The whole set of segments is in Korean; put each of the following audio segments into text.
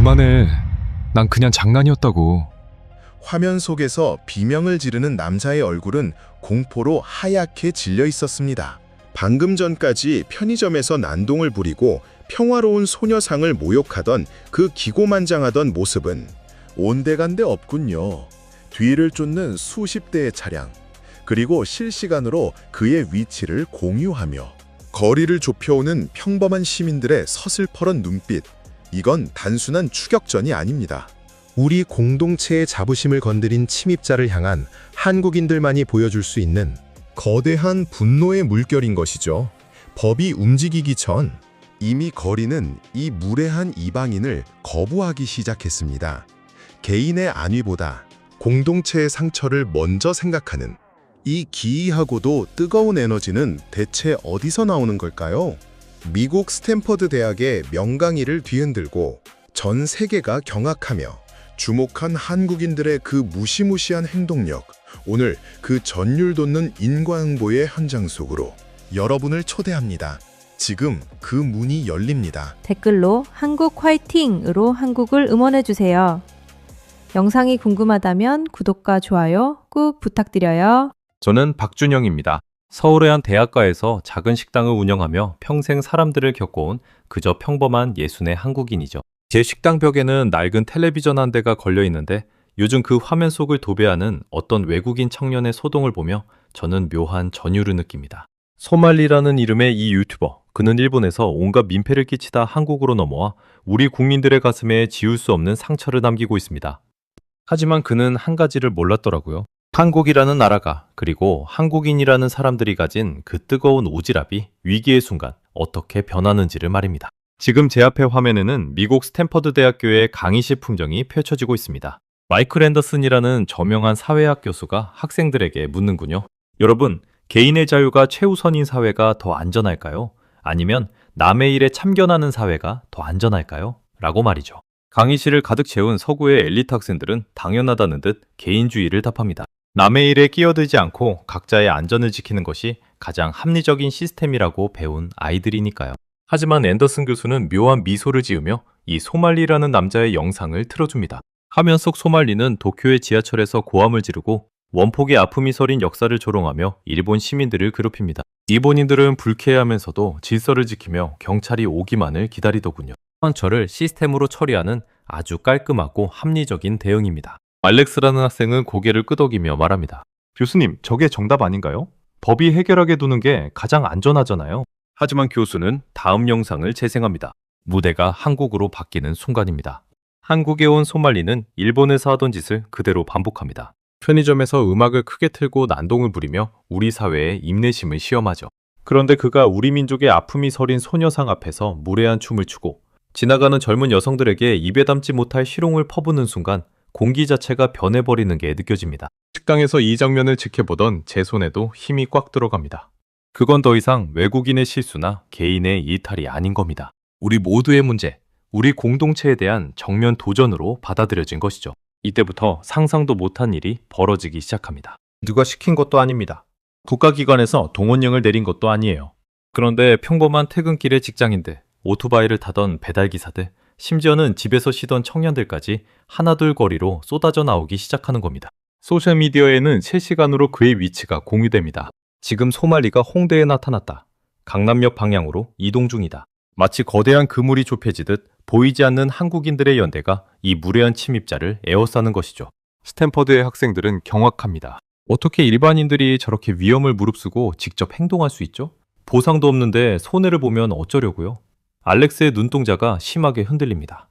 그만해. 난 그냥 장난이었다고. 화면 속에서 비명을 지르는 남자의 얼굴은 공포로 하얗게 질려 있었습니다. 방금 전까지 편의점에서 난동을 부리고 평화로운 소녀상을 모욕하던 그 기고만장하던 모습은 온데간데 없군요. 뒤를 쫓는 수십 대의 차량, 그리고 실시간으로 그의 위치를 공유하며 거리를 좁혀오는 평범한 시민들의 서슬퍼런 눈빛, 이건 단순한 추격전이 아닙니다. 우리 공동체의 자부심을 건드린 침입자를 향한 한국인들만이 보여줄 수 있는 거대한 분노의 물결인 것이죠. 법이 움직이기 전 이미 거리는 이 무례한 이방인을 거부하기 시작했습니다. 개인의 안위보다 공동체의 상처를 먼저 생각하는 이 기이하고도 뜨거운 에너지는 대체 어디서 나오는 걸까요? 미국 스탠퍼드 대학의 명강의를 뒤흔들고 전 세계가 경악하며 주목한 한국인들의 그 무시무시한 행동력, 오늘 그 전율 돋는 인과응보의 현장 속으로 여러분을 초대합니다. 지금 그 문이 열립니다. 댓글로 한국 화이팅으로 한국을 응원해주세요. 영상이 궁금하다면 구독과 좋아요 꾹 부탁드려요. 저는 박준영입니다. 서울의 한 대학가에서 작은 식당을 운영하며 평생 사람들을 겪어온 그저 평범한 예순의 한국인이죠. 제 식당 벽에는 낡은 텔레비전 한 대가 걸려 있는데 요즘 그 화면 속을 도배하는 어떤 외국인 청년의 소동을 보며 저는 묘한 전율을 느낍니다. 소말리라는 이름의 이 유튜버, 그는 일본에서 온갖 민폐를 끼치다 한국으로 넘어와 우리 국민들의 가슴에 지울 수 없는 상처를 남기고 있습니다. 하지만 그는 한 가지를 몰랐더라고요. 한국이라는 나라가, 그리고 한국인이라는 사람들이 가진 그 뜨거운 오지랖이 위기의 순간 어떻게 변하는지를 말입니다. 지금 제 앞의 화면에는 미국 스탠퍼드 대학교의 강의실 풍경이 펼쳐지고 있습니다. 마이클 앤더슨이라는 저명한 사회학 교수가 학생들에게 묻는군요. 여러분, 개인의 자유가 최우선인 사회가 더 안전할까요? 아니면 남의 일에 참견하는 사회가 더 안전할까요? 라고 말이죠. 강의실을 가득 채운 서구의 엘리트 학생들은 당연하다는 듯 개인주의를 답합니다. 남의 일에 끼어들지 않고 각자의 안전을 지키는 것이 가장 합리적인 시스템이라고 배운 아이들이니까요. 하지만 앤더슨 교수는 묘한 미소를 지으며 이 소말리라는 남자의 영상을 틀어줍니다. 화면 속 소말리는 도쿄의 지하철에서 고함을 지르고 원폭의 아픔이 서린 역사를 조롱하며 일본 시민들을 괴롭힙니다. 일본인들은 불쾌해하면서도 질서를 지키며 경찰이 오기만을 기다리더군요. 저를 시스템으로 처리하는 아주 깔끔하고 합리적인 대응입니다. 알렉스라는 학생은 고개를 끄덕이며 말합니다. 교수님, 저게 정답 아닌가요? 법이 해결하게 두는 게 가장 안전하잖아요. 하지만 교수는 다음 영상을 재생합니다. 무대가 한국으로 바뀌는 순간입니다. 한국에 온 소말리는 일본에서 하던 짓을 그대로 반복합니다. 편의점에서 음악을 크게 틀고 난동을 부리며 우리 사회의 인내심을 시험하죠. 그런데 그가 우리 민족의 아픔이 서린 소녀상 앞에서 무례한 춤을 추고 지나가는 젊은 여성들에게 입에 담지 못할 희롱을 퍼부는 순간 공기 자체가 변해버리는 게 느껴집니다. 식당에서 이 장면을 지켜보던 제 손에도 힘이 꽉 들어갑니다. 그건 더 이상 외국인의 실수나 개인의 이탈이 아닌 겁니다. 우리 모두의 문제, 우리 공동체에 대한 정면 도전으로 받아들여진 것이죠. 이때부터 상상도 못한 일이 벌어지기 시작합니다. 누가 시킨 것도 아닙니다. 국가기관에서 동원령을 내린 것도 아니에요. 그런데 평범한 퇴근길의 직장인들, 오토바이를 타던 배달기사들, 심지어는 집에서 쉬던 청년들까지 하나둘 거리로 쏟아져 나오기 시작하는 겁니다. 소셜미디어에는 실시간으로 그의 위치가 공유됩니다. 지금 소말리가 홍대에 나타났다. 강남역 방향으로 이동 중이다. 마치 거대한 그물이 좁혀지듯 보이지 않는 한국인들의 연대가 이 무례한 침입자를 에워싸는 것이죠. 스탠퍼드의 학생들은 경악합니다. 어떻게 일반인들이 저렇게 위험을 무릅쓰고 직접 행동할 수 있죠? 보상도 없는데 손해를 보면 어쩌려고요? 알렉스의 눈동자가 심하게 흔들립니다.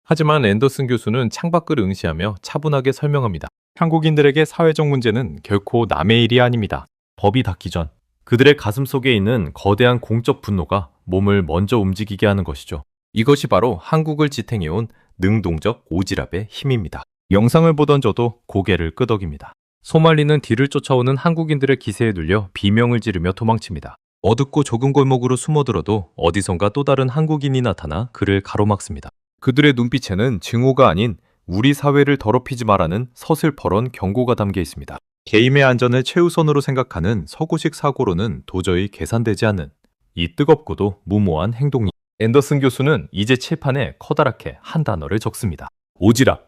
하지만 앤더슨 교수는 창밖을 응시하며 차분하게 설명합니다. 한국인들에게 사회적 문제는 결코 남의 일이 아닙니다. 법이 닿기 전 그들의 가슴 속에 있는 거대한 공적 분노가 몸을 먼저 움직이게 하는 것이죠. 이것이 바로 한국을 지탱해온 능동적 오지랖의 힘입니다. 영상을 보던 저도 고개를 끄덕입니다. 소말리는 뒤를 쫓아오는 한국인들의 기세에 눌려 비명을 지르며 도망칩니다. 어둡고 좁은 골목으로 숨어들어도 어디선가 또 다른 한국인이 나타나 그를 가로막습니다. 그들의 눈빛에는 증오가 아닌 우리 사회를 더럽히지 말라는 서슬퍼런 경고가 담겨 있습니다. 개인의 안전을 최우선으로 생각하는 서구식 사고로는 도저히 계산되지 않는 이 뜨겁고도 무모한 행동이 앤더슨 교수는 이제 칠판에 커다랗게 한 단어를 적습니다. 오지랖.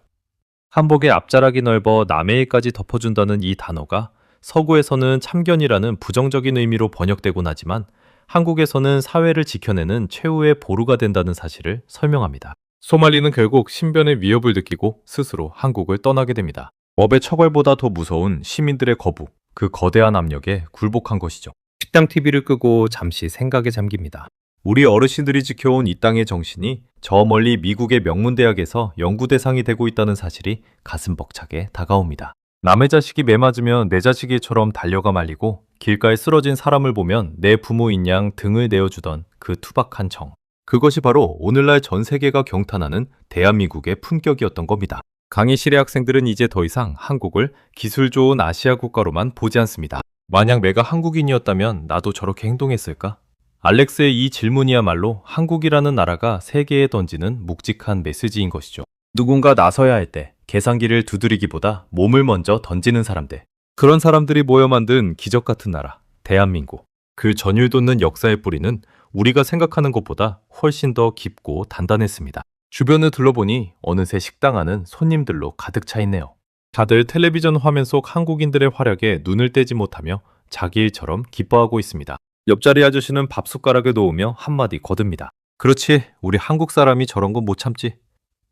한복의 앞자락이 넓어 남해일까지 덮어준다는 이 단어가 서구에서는 참견이라는 부정적인 의미로 번역되곤 하지만 한국에서는 사회를 지켜내는 최후의 보루가 된다는 사실을 설명합니다. 소말리는 결국 신변의 위협을 느끼고 스스로 한국을 떠나게 됩니다. 법의 처벌보다 더 무서운 시민들의 거부, 그 거대한 압력에 굴복한 것이죠. 식당 TV를 끄고 잠시 생각에 잠깁니다. 우리 어르신들이 지켜온 이 땅의 정신이 저 멀리 미국의 명문대학에서 연구 대상이 되고 있다는 사실이 가슴 벅차게 다가옵니다. 남의 자식이 매 맞으면 내 자식이처럼 달려가 말리고 길가에 쓰러진 사람을 보면 내 부모인 양 등을 내어주던 그 투박한 정. 그것이 바로 오늘날 전 세계가 경탄하는 대한민국의 품격이었던 겁니다. 강의실의 학생들은 이제 더 이상 한국을 기술 좋은 아시아 국가로만 보지 않습니다. 만약 내가 한국인이었다면 나도 저렇게 행동했을까? 알렉스의 이 질문이야말로 한국이라는 나라가 세계에 던지는 묵직한 메시지인 것이죠. 누군가 나서야 할 때 계산기를 두드리기보다 몸을 먼저 던지는 사람들. 그런 사람들이 모여 만든 기적 같은 나라, 대한민국. 그 전율 돋는 역사의 뿌리는 우리가 생각하는 것보다 훨씬 더 깊고 단단했습니다. 주변을 둘러보니 어느새 식당 안은 손님들로 가득 차 있네요. 다들 텔레비전 화면 속 한국인들의 활약에 눈을 떼지 못하며 자기 일처럼 기뻐하고 있습니다. 옆자리 아저씨는 밥 숟가락을 놓으며 한마디 거듭니다. 그렇지, 우리 한국 사람이 저런 건 못 참지.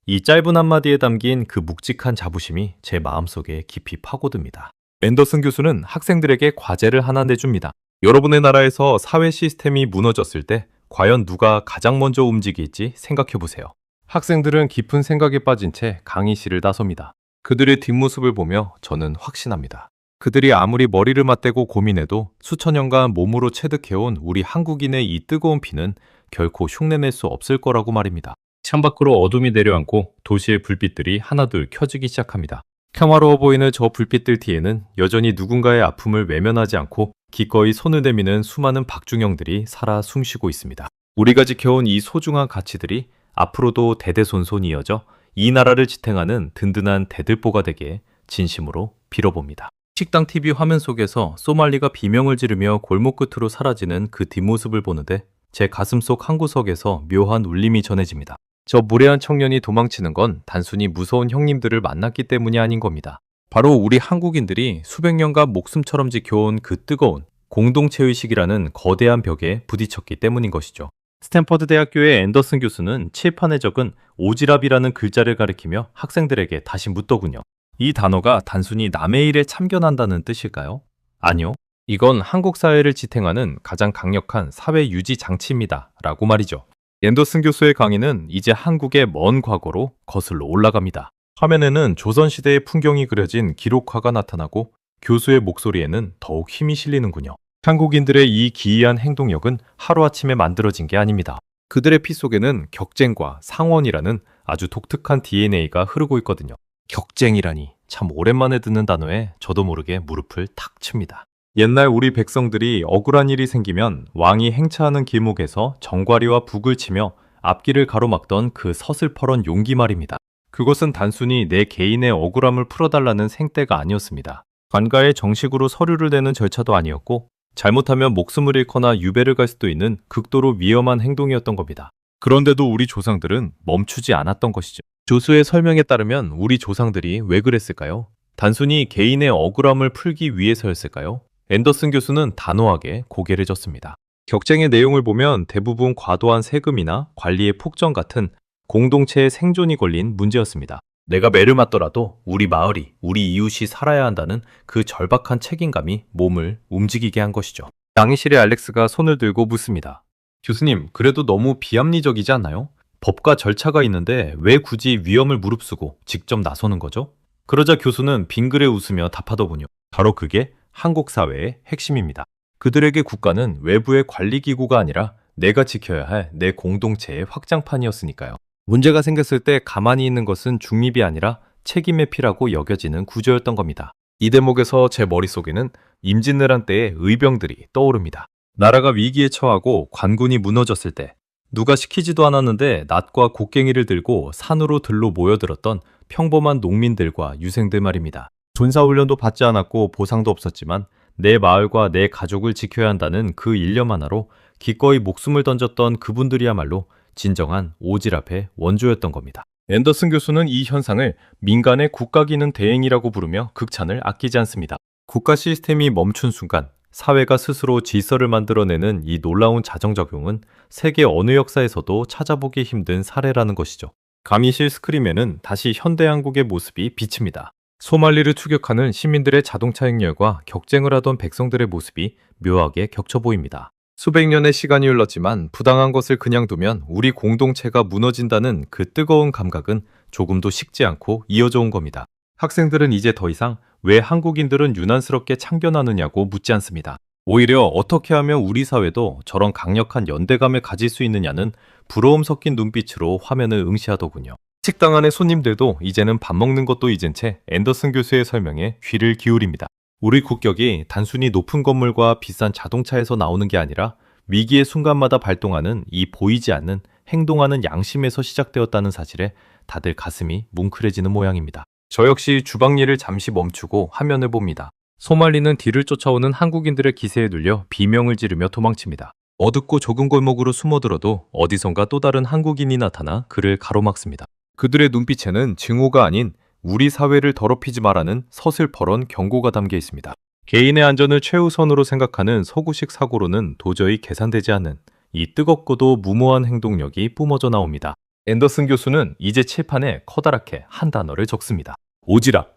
이 짧은 한마디에 담긴 그 묵직한 자부심이 제 마음속에 깊이 파고듭니다. 앤더슨 교수는 학생들에게 과제를 하나 내줍니다. 여러분의 나라에서 사회 시스템이 무너졌을 때 과연 누가 가장 먼저 움직일지 생각해 보세요. 학생들은 깊은 생각에 빠진 채 강의실을 나섭니다. 그들의 뒷모습을 보며 저는 확신합니다. 그들이 아무리 머리를 맞대고 고민해도 수천 년간 몸으로 체득해온 우리 한국인의 이 뜨거운 피는 결코 흉내낼 수 없을 거라고 말입니다. 창밖으로 어둠이 내려앉고 도시의 불빛들이 하나둘 켜지기 시작합니다. 평화로워 보이는 저 불빛들 뒤에는 여전히 누군가의 아픔을 외면하지 않고 기꺼이 손을 내미는 수많은 박중영들이 살아 숨쉬고 있습니다. 우리가 지켜온 이 소중한 가치들이 앞으로도 대대손손 이어져 이 나라를 지탱하는 든든한 대들보가 되게 진심으로 빌어봅니다. 식당 TV 화면 속에서 소말리가 비명을 지르며 골목 끝으로 사라지는 그 뒷모습을 보는데 제 가슴속 한 구석에서 묘한 울림이 전해집니다. 저 무례한 청년이 도망치는 건 단순히 무서운 형님들을 만났기 때문이 아닌 겁니다. 바로 우리 한국인들이 수백 년간 목숨처럼 지켜온 그 뜨거운 공동체의식이라는 거대한 벽에 부딪혔기 때문인 것이죠. 스탠퍼드 대학교의 앤더슨 교수는 칠판에 적은 오지랖이라는 글자를 가리키며 학생들에게 다시 묻더군요. 이 단어가 단순히 남의 일에 참견한다는 뜻일까요? 아니요. 이건 한국 사회를 지탱하는 가장 강력한 사회 유지 장치입니다. 라고 말이죠. 앤더슨 교수의 강의는 이제 한국의 먼 과거로 거슬러 올라갑니다. 화면에는 조선시대의 풍경이 그려진 기록화가 나타나고 교수의 목소리에는 더욱 힘이 실리는군요. 한국인들의 이 기이한 행동력은 하루아침에 만들어진 게 아닙니다. 그들의 피 속에는 격쟁과 상원이라는 아주 독특한 DNA가 흐르고 있거든요. 격쟁이라니 참 오랜만에 듣는 단어에 저도 모르게 무릎을 탁 칩니다. 옛날 우리 백성들이 억울한 일이 생기면 왕이 행차하는 길목에서 정과리와 북을 치며 앞길을 가로막던 그 서슬퍼런 용기 말입니다. 그것은 단순히 내 개인의 억울함을 풀어달라는 생떼가 아니었습니다. 관가에 정식으로 서류를 내는 절차도 아니었고 잘못하면 목숨을 잃거나 유배를 갈 수도 있는 극도로 위험한 행동이었던 겁니다. 그런데도 우리 조상들은 멈추지 않았던 것이죠. 조수의 설명에 따르면 우리 조상들이 왜 그랬을까요? 단순히 개인의 억울함을 풀기 위해서였을까요? 앤더슨 교수는 단호하게 고개를 젓습니다. 격쟁의 내용을 보면 대부분 과도한 세금이나 관리의 폭정 같은 공동체의 생존이 걸린 문제였습니다. 내가 매를 맞더라도 우리 마을이, 우리 이웃이 살아야 한다는 그 절박한 책임감이 몸을 움직이게 한 것이죠. 강의실의 알렉스가 손을 들고 묻습니다. 교수님, 그래도 너무 비합리적이지 않나요? 법과 절차가 있는데 왜 굳이 위험을 무릅쓰고 직접 나서는 거죠? 그러자 교수는 빙그레 웃으며 답하더군요. 바로 그게 한국 사회의 핵심입니다. 그들에게 국가는 외부의 관리기구가 아니라 내가 지켜야 할 내 공동체의 확장판이었으니까요. 문제가 생겼을 때 가만히 있는 것은 중립이 아니라 책임의 피라고 여겨지는 구조였던 겁니다. 이 대목에서 제 머릿속에는 임진왜란 때의 의병들이 떠오릅니다. 나라가 위기에 처하고 관군이 무너졌을 때 누가 시키지도 않았는데 낫과 곡괭이를 들고 산으로 들로 모여들었던 평범한 농민들과 유생들 말입니다. 군사훈련도 받지 않았고 보상도 없었지만 내 마을과 내 가족을 지켜야 한다는 그 일념 하나로 기꺼이 목숨을 던졌던 그분들이야말로 진정한 오지랖의 원조였던 겁니다. 앤더슨 교수는 이 현상을 민간의 국가기능 대행이라고 부르며 극찬을 아끼지 않습니다. 국가 시스템이 멈춘 순간 사회가 스스로 질서를 만들어내는 이 놀라운 자정작용은 세계 어느 역사에서도 찾아보기 힘든 사례라는 것이죠. 가미실 스크림에는 다시 현대 한국의 모습이 비칩니다. 소말리를 추격하는 시민들의 자동차 행렬과 격쟁을 하던 백성들의 모습이 묘하게 겹쳐 보입니다. 수백 년의 시간이 흘렀지만 부당한 것을 그냥 두면 우리 공동체가 무너진다는 그 뜨거운 감각은 조금도 식지 않고 이어져 온 겁니다. 학생들은 이제 더 이상 왜 한국인들은 유난스럽게 창변하느냐고 묻지 않습니다. 오히려 어떻게 하면 우리 사회도 저런 강력한 연대감을 가질 수 있느냐는 부러움 섞인 눈빛으로 화면을 응시하더군요. 식당 안의 손님들도 이제는 밥 먹는 것도 잊은 채 앤더슨 교수의 설명에 귀를 기울입니다. 우리 국격이 단순히 높은 건물과 비싼 자동차에서 나오는 게 아니라 위기의 순간마다 발동하는 이 보이지 않는 행동하는 양심에서 시작되었다는 사실에 다들 가슴이 뭉클해지는 모양입니다. 저 역시 주방 일을 잠시 멈추고 화면을 봅니다. 소말리는 뒤를 쫓아오는 한국인들의 기세에 눌려 비명을 지르며 도망칩니다. 어둡고 좁은 골목으로 숨어들어도 어디선가 또 다른 한국인이 나타나 그를 가로막습니다. 그들의 눈빛에는 증오가 아닌 우리 사회를 더럽히지 말라는 서슬퍼런 경고가 담겨 있습니다. 개인의 안전을 최우선으로 생각하는 서구식 사고로는 도저히 계산되지 않는 이 뜨겁고도 무모한 행동력이 뿜어져 나옵니다. 앤더슨 교수는 이제 칠판에 커다랗게 한 단어를 적습니다. 오지랖.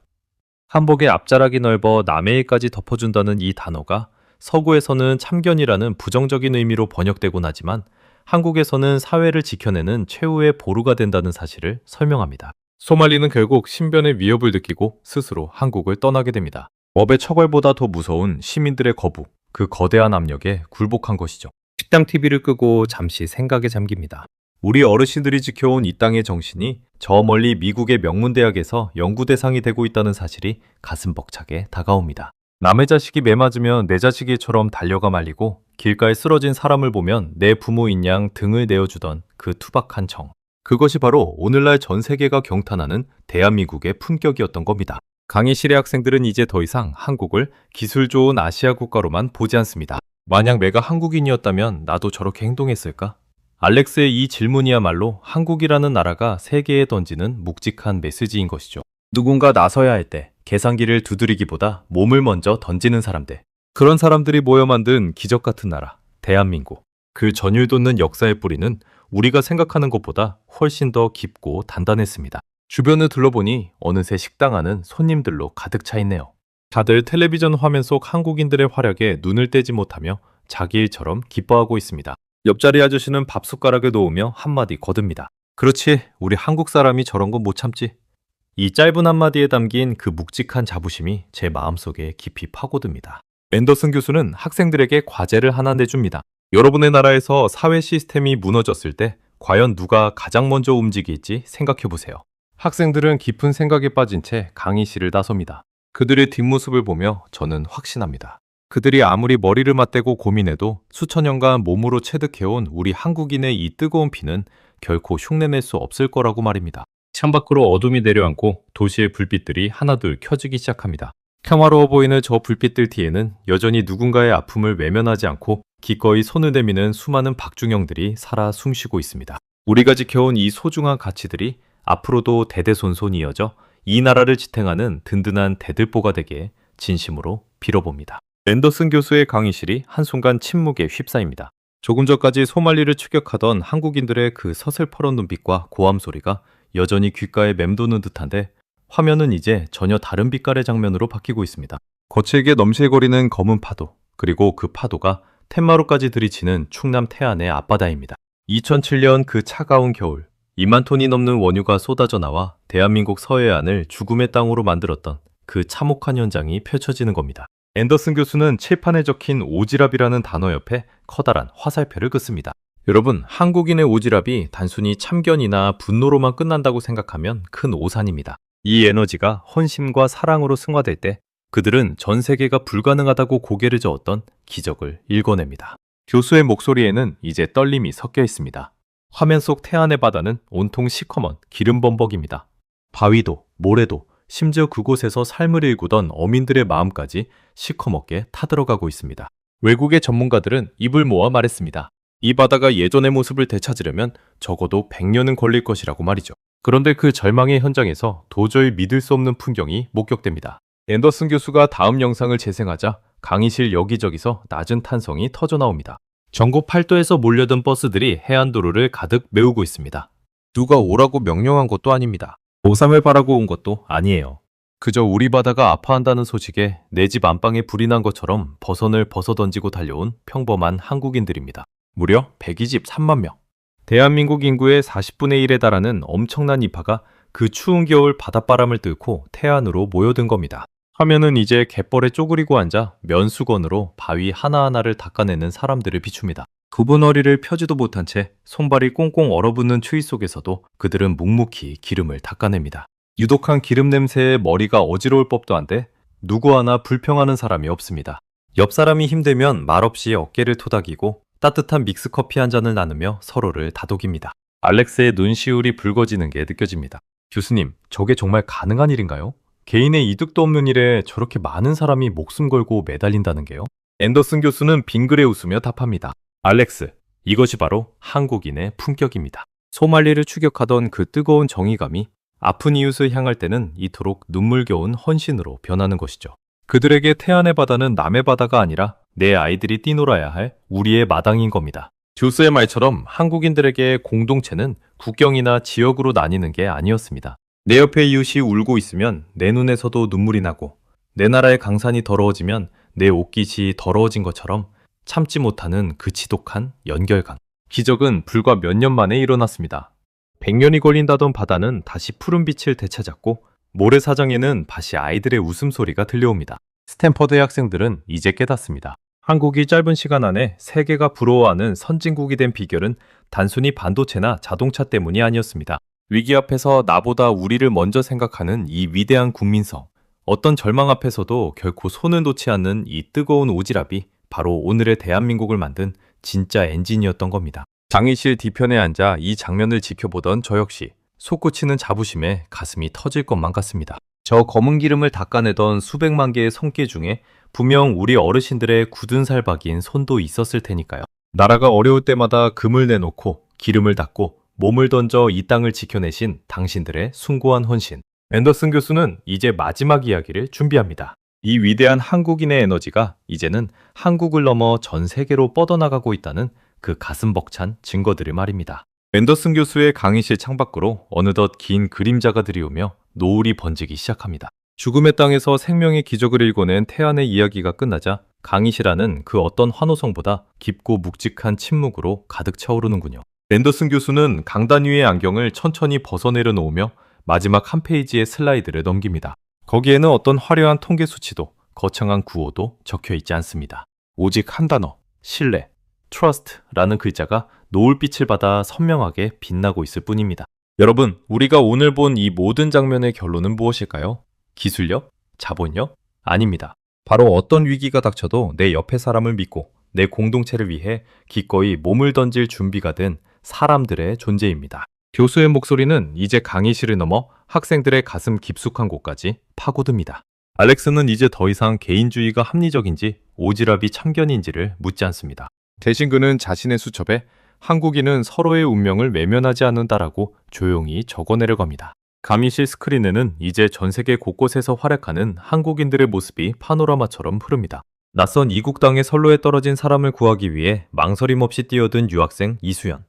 한복의 앞자락이 넓어 남의 일까지 덮어준다는 이 단어가 서구에서는 참견이라는 부정적인 의미로 번역되곤 하지만 한국에서는 사회를 지켜내는 최후의 보루가 된다는 사실을 설명합니다. 소말리는 결국 신변의 위협을 느끼고 스스로 한국을 떠나게 됩니다. 법의 처벌보다 더 무서운 시민들의 거부, 그 거대한 압력에 굴복한 것이죠. 식당 TV를 끄고 잠시 생각에 잠깁니다. 우리 어르신들이 지켜온 이 땅의 정신이 저 멀리 미국의 명문대학에서 연구 대상이 되고 있다는 사실이 가슴 벅차게 다가옵니다. 남의 자식이 매 맞으면 내 자식이처럼 달려가 말리고 길가에 쓰러진 사람을 보면 내 부모인 양 등을 내어주던 그 투박한 정. 그것이 바로 오늘날 전 세계가 경탄하는 대한민국의 품격이었던 겁니다. 강의실의 학생들은 이제 더 이상 한국을 기술 좋은 아시아 국가로만 보지 않습니다. 만약 내가 한국인이었다면 나도 저렇게 행동했을까? 알렉스의 이 질문이야말로 한국이라는 나라가 세계에 던지는 묵직한 메시지인 것이죠. 누군가 나서야 할 때 계산기를 두드리기보다 몸을 먼저 던지는 사람들. 그런 사람들이 모여 만든 기적 같은 나라, 대한민국. 그 전율 돋는 역사의 뿌리는 우리가 생각하는 것보다 훨씬 더 깊고 단단했습니다. 주변을 둘러보니 어느새 식당 안은 손님들로 가득 차 있네요. 다들 텔레비전 화면 속 한국인들의 활약에 눈을 떼지 못하며 자기 일처럼 기뻐하고 있습니다. 옆자리 아저씨는 밥 숟가락을 놓으며 한마디 거듭니다. 그렇지, 우리 한국 사람이 저런 건 못 참지. 이 짧은 한마디에 담긴 그 묵직한 자부심이 제 마음속에 깊이 파고듭니다. 앤더슨 교수는 학생들에게 과제를 하나 내줍니다. 여러분의 나라에서 사회 시스템이 무너졌을 때 과연 누가 가장 먼저 움직일지 생각해보세요. 학생들은 깊은 생각에 빠진 채 강의실을 나섭니다. 그들의 뒷모습을 보며 저는 확신합니다. 그들이 아무리 머리를 맞대고 고민해도 수천 년간 몸으로 체득해온 우리 한국인의 이 뜨거운 피는 결코 흉내낼 수 없을 거라고 말입니다. 창밖으로 어둠이 내려앉고 도시의 불빛들이 하나둘 켜지기 시작합니다. 평화로워 보이는 저 불빛들 뒤에는 여전히 누군가의 아픔을 외면하지 않고 기꺼이 손을 내미는 수많은 박중영들이 살아 숨쉬고 있습니다. 우리가 지켜온 이 소중한 가치들이 앞으로도 대대손손 이어져 이 나라를 지탱하는 든든한 대들보가 되게 진심으로 빌어봅니다. 앤더슨 교수의 강의실이 한순간 침묵에 휩싸입니다. 조금 전까지 소말리를 추격하던 한국인들의 그 서슬퍼런 눈빛과 고함 소리가 여전히 귓가에 맴도는 듯한데 화면은 이제 전혀 다른 빛깔의 장면으로 바뀌고 있습니다. 거칠게 넘실거리는 검은 파도, 그리고 그 파도가 텐마루까지 들이치는 충남 태안의 앞바다입니다. 2007년 그 차가운 겨울, 2만 톤이 넘는 원유가 쏟아져 나와 대한민국 서해안을 죽음의 땅으로 만들었던 그 참혹한 현장이 펼쳐지는 겁니다. 앤더슨 교수는 칠판에 적힌 오지랖이라는 단어 옆에 커다란 화살표를 긋습니다. 여러분, 한국인의 오지랖이 단순히 참견이나 분노로만 끝난다고 생각하면 큰 오산입니다. 이 에너지가 헌신과 사랑으로 승화될 때 그들은 전 세계가 불가능하다고 고개를 저었던 기적을 일궈냅니다. 교수의 목소리에는 이제 떨림이 섞여 있습니다. 화면 속 태안의 바다는 온통 시커먼 기름범벅입니다. 바위도, 모래도, 심지어 그곳에서 삶을 일구던 어민들의 마음까지 시커멓게 타들어가고 있습니다. 외국의 전문가들은 입을 모아 말했습니다. 이 바다가 예전의 모습을 되찾으려면 적어도 100년은 걸릴 것이라고 말이죠. 그런데 그 절망의 현장에서 도저히 믿을 수 없는 풍경이 목격됩니다. 앤더슨 교수가 다음 영상을 재생하자 강의실 여기저기서 낮은 탄성이 터져 나옵니다. 전국 8도에서 몰려든 버스들이 해안도로를 가득 메우고 있습니다. 누가 오라고 명령한 것도 아닙니다. 보상을 바라고 온 것도 아니에요. 그저 우리 바다가 아파한다는 소식에 내 집 안방에 불이 난 것처럼 버선을 벗어던지고 달려온 평범한 한국인들입니다. 무려 123만 명. 대한민국 인구의 40분의 1에 달하는 엄청난 인파가 그 추운 겨울 바닷바람을 뚫고 태안으로 모여든 겁니다. 화면은 이제 갯벌에 쪼그리고 앉아 면수건으로 바위 하나하나를 닦아내는 사람들을 비춥니다. 굽은 허리를 펴지도 못한 채 손발이 꽁꽁 얼어붙는 추위 속에서도 그들은 묵묵히 기름을 닦아냅니다. 유독한 기름 냄새에 머리가 어지러울 법도 한데 누구 하나 불평하는 사람이 없습니다. 옆 사람이 힘들면 말없이 어깨를 토닥이고 따뜻한 믹스커피 한 잔을 나누며 서로를 다독입니다. 알렉스의 눈시울이 붉어지는 게 느껴집니다. 교수님, 저게 정말 가능한 일인가요? 개인의 이득도 없는 일에 저렇게 많은 사람이 목숨 걸고 매달린다는 게요? 앤더슨 교수는 빙그레 웃으며 답합니다. 알렉스, 이것이 바로 한국인의 품격입니다. 소말리를 추격하던 그 뜨거운 정의감이 아픈 이웃을 향할 때는 이토록 눈물겨운 헌신으로 변하는 것이죠. 그들에게 태안의 바다는 남의 바다가 아니라 내 아이들이 뛰놀아야 할 우리의 마당인 겁니다. 교수의 말처럼 한국인들에게 공동체는 국경이나 지역으로 나뉘는 게 아니었습니다. 내 옆에 이웃이 울고 있으면 내 눈에서도 눈물이 나고 내 나라의 강산이 더러워지면 내 옷깃이 더러워진 것처럼 참지 못하는 그 지독한 연결감. 기적은 불과 몇 년 만에 일어났습니다. 100년이 걸린다던 바다는 다시 푸른 빛을 되찾았고 모래사장에는 다시 아이들의 웃음소리가 들려옵니다. 스탠퍼드의 학생들은 이제 깨닫습니다. 한국이 짧은 시간 안에 세계가 부러워하는 선진국이 된 비결은 단순히 반도체나 자동차 때문이 아니었습니다. 위기 앞에서 나보다 우리를 먼저 생각하는 이 위대한 국민성, 어떤 절망 앞에서도 결코 손을 놓지 않는 이 뜨거운 오지랖이 바로 오늘의 대한민국을 만든 진짜 엔진이었던 겁니다. 장의실 뒤편에 앉아 이 장면을 지켜보던 저 역시 솟구치는 자부심에 가슴이 터질 것만 같습니다. 저 검은 기름을 닦아내던 수백만 개의 손길 중에 분명 우리 어르신들의 굳은 살 박인 손도 있었을 테니까요. 나라가 어려울 때마다 금을 내놓고 기름을 닦고 몸을 던져 이 땅을 지켜내신 당신들의 숭고한 헌신. 앤더슨 교수는 이제 마지막 이야기를 준비합니다. 이 위대한 한국인의 에너지가 이제는 한국을 넘어 전 세계로 뻗어나가고 있다는 그 가슴 벅찬 증거들을 말입니다. 앤더슨 교수의 강의실 창밖으로 어느덧 긴 그림자가 들이오며 노을이 번지기 시작합니다. 죽음의 땅에서 생명의 기적을 일궈낸 태안의 이야기가 끝나자 강의실 안은 그 어떤 환호성보다 깊고 묵직한 침묵으로 가득 차오르는군요. 앤더슨 교수는 강단 위의 안경을 천천히 벗어내려 놓으며 마지막 한 페이지의 슬라이드를 넘깁니다. 거기에는 어떤 화려한 통계 수치도 거창한 구호도 적혀 있지 않습니다. 오직 한 단어, 신뢰, trust라는 글자가 노을빛을 받아 선명하게 빛나고 있을 뿐입니다. 여러분, 우리가 오늘 본 이 모든 장면의 결론은 무엇일까요? 기술력? 자본력? 아닙니다. 바로 어떤 위기가 닥쳐도 내 옆에 사람을 믿고 내 공동체를 위해 기꺼이 몸을 던질 준비가 된 사람들의 존재입니다. 교수의 목소리는 이제 강의실을 넘어 학생들의 가슴 깊숙한 곳까지 파고듭니다. 알렉스는 이제 더 이상 개인주의가 합리적인지 오지랖이 참견인지를 묻지 않습니다. 대신 그는 자신의 수첩에 한국인은 서로의 운명을 외면하지 않는다라고 조용히 적어내려고 합니다. 강의실 스크린에는 이제 전 세계 곳곳에서 활약하는 한국인들의 모습이 파노라마처럼 흐릅니다. 낯선 이국 땅의 선로에 떨어진 사람을 구하기 위해 망설임 없이 뛰어든 유학생 이수연.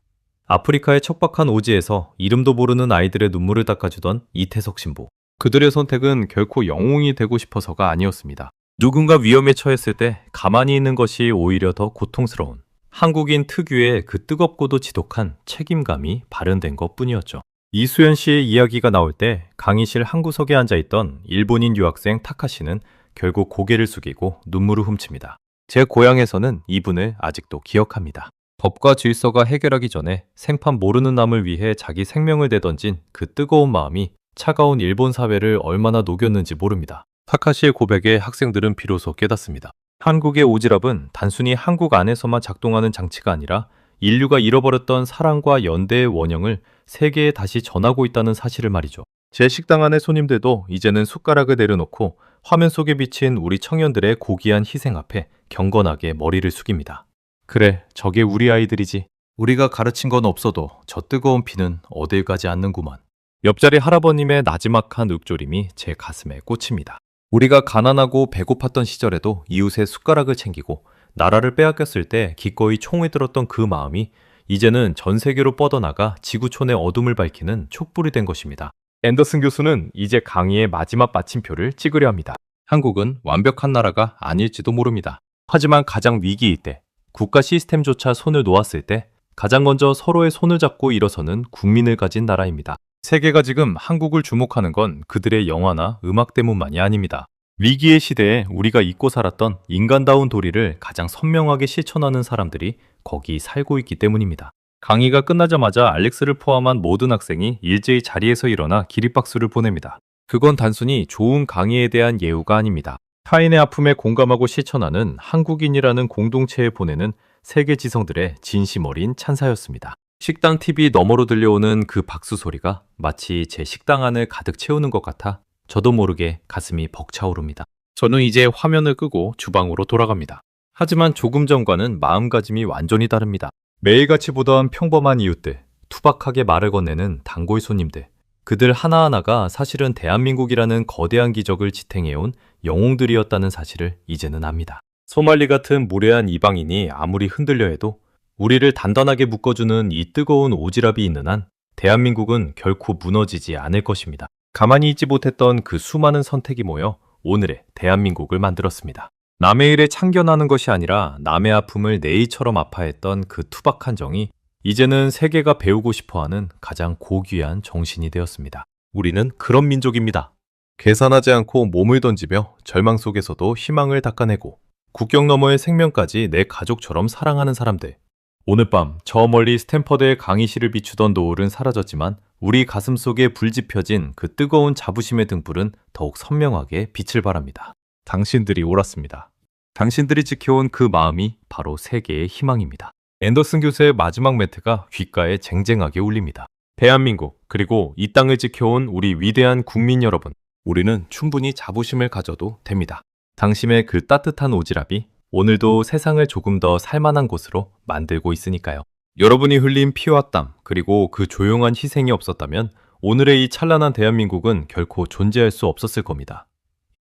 아프리카의 척박한 오지에서 이름도 모르는 아이들의 눈물을 닦아주던 이태석 신부. 그들의 선택은 결코 영웅이 되고 싶어서가 아니었습니다. 누군가 위험에 처했을 때 가만히 있는 것이 오히려 더 고통스러운 한국인 특유의 그 뜨겁고도 지독한 책임감이 발현된 것뿐이었죠. 이수연 씨의 이야기가 나올 때 강의실 한 구석에 앉아있던 일본인 유학생 타카시는 결국 고개를 숙이고 눈물을 훔칩니다. 제 고향에서는 이분을 아직도 기억합니다. 법과 질서가 해결하기 전에 생판 모르는 남을 위해 자기 생명을 내던진 그 뜨거운 마음이 차가운 일본 사회를 얼마나 녹였는지 모릅니다. 타카시의 고백에 학생들은 비로소 깨닫습니다. 한국의 오지랖은 단순히 한국 안에서만 작동하는 장치가 아니라 인류가 잃어버렸던 사랑과 연대의 원형을 세계에 다시 전하고 있다는 사실을 말이죠. 제 식당 안의 손님들도 이제는 숟가락을 내려놓고 화면 속에 비친 우리 청년들의 고귀한 희생 앞에 경건하게 머리를 숙입니다. 그래, 저게 우리 아이들이지. 우리가 가르친 건 없어도 저 뜨거운 피는 어딜 가지 않는구만. 옆자리 할아버님의 나지막한 읊조림이 제 가슴에 꽂힙니다. 우리가 가난하고 배고팠던 시절에도 이웃의 숟가락을 챙기고 나라를 빼앗겼을 때 기꺼이 총을 들었던 그 마음이 이제는 전 세계로 뻗어나가 지구촌의 어둠을 밝히는 촛불이 된 것입니다. 앤더슨 교수는 이제 강의의 마지막 마침표를 찍으려 합니다. 한국은 완벽한 나라가 아닐지도 모릅니다. 하지만 가장 위기일 때, 국가 시스템조차 손을 놓았을 때 가장 먼저 서로의 손을 잡고 일어서는 국민을 가진 나라입니다. 세계가 지금 한국을 주목하는 건 그들의 영화나 음악 때문만이 아닙니다. 위기의 시대에 우리가 잊고 살았던 인간다운 도리를 가장 선명하게 실천하는 사람들이 거기 살고 있기 때문입니다. 강의가 끝나자마자 알렉스를 포함한 모든 학생이 일제히 자리에서 일어나 기립박수를 보냅니다. 그건 단순히 좋은 강의에 대한 예우가 아닙니다. 타인의 아픔에 공감하고 실천하는 한국인이라는 공동체에 보내는 세계 지성들의 진심 어린 찬사였습니다. 식당 TV 너머로 들려오는 그 박수 소리가 마치 제 식당 안을 가득 채우는 것 같아 저도 모르게 가슴이 벅차오릅니다. 저는 이제 화면을 끄고 주방으로 돌아갑니다. 하지만 조금 전과는 마음가짐이 완전히 다릅니다. 매일같이 보던 평범한 이웃들, 투박하게 말을 건네는 단골 손님들, 그들 하나하나가 사실은 대한민국이라는 거대한 기적을 지탱해온 영웅들이었다는 사실을 이제는 압니다. 소말리 같은 무례한 이방인이 아무리 흔들려 해도 우리를 단단하게 묶어주는 이 뜨거운 오지랖이 있는 한 대한민국은 결코 무너지지 않을 것입니다. 가만히 있지 못했던 그 수많은 선택이 모여 오늘의 대한민국을 만들었습니다. 남의 일에 참견하는 것이 아니라 남의 아픔을 내 일처럼 아파했던 그 투박한 정이 이제는 세계가 배우고 싶어하는 가장 고귀한 정신이 되었습니다. 우리는 그런 민족입니다. 계산하지 않고 몸을 던지며 절망 속에서도 희망을 닦아내고 국경 너머의 생명까지 내 가족처럼 사랑하는 사람들. 오늘 밤 저 멀리 스탠퍼드의 강의실을 비추던 노을은 사라졌지만 우리 가슴 속에 불지펴진 그 뜨거운 자부심의 등불은 더욱 선명하게 빛을 발합니다. 당신들이 옳았습니다. 당신들이 지켜온 그 마음이 바로 세계의 희망입니다. 앤더슨 교수의 마지막 멘트가 귓가에 쟁쟁하게 울립니다. 대한민국, 그리고 이 땅을 지켜온 우리 위대한 국민 여러분, 우리는 충분히 자부심을 가져도 됩니다. 당신의 그 따뜻한 오지랖이 오늘도 세상을 조금 더 살만한 곳으로 만들고 있으니까요. 여러분이 흘린 피와 땀, 그리고 그 조용한 희생이 없었다면 오늘의 이 찬란한 대한민국은 결코 존재할 수 없었을 겁니다.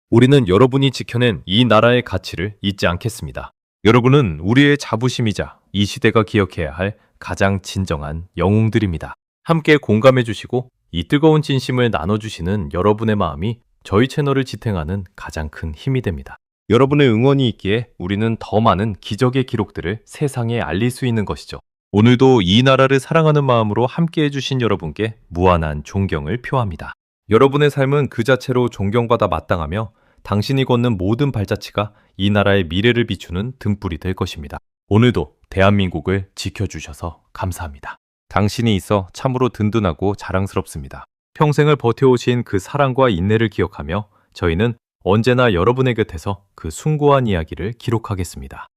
우리는 여러분이 지켜낸 이 나라의 가치를 잊지 않겠습니다. 여러분은 우리의 자부심이자 이 시대가 기억해야 할 가장 진정한 영웅들입니다. 함께 공감해 주시고 이 뜨거운 진심을 나눠주시는 여러분의 마음이 저희 채널을 지탱하는 가장 큰 힘이 됩니다. 여러분의 응원이 있기에 우리는 더 많은 기적의 기록들을 세상에 알릴 수 있는 것이죠. 오늘도 이 나라를 사랑하는 마음으로 함께해 주신 여러분께 무한한 존경을 표합니다. 여러분의 삶은 그 자체로 존경받아 마땅하며 당신이 걷는 모든 발자취가 이 나라의 미래를 비추는 등불이 될 것입니다. 오늘도 대한민국을 지켜주셔서 감사합니다. 당신이 있어 참으로 든든하고 자랑스럽습니다. 평생을 버텨오신 그 사랑과 인내를 기억하며 저희는 언제나 여러분의 곁에서 그 숭고한 이야기를 기록하겠습니다.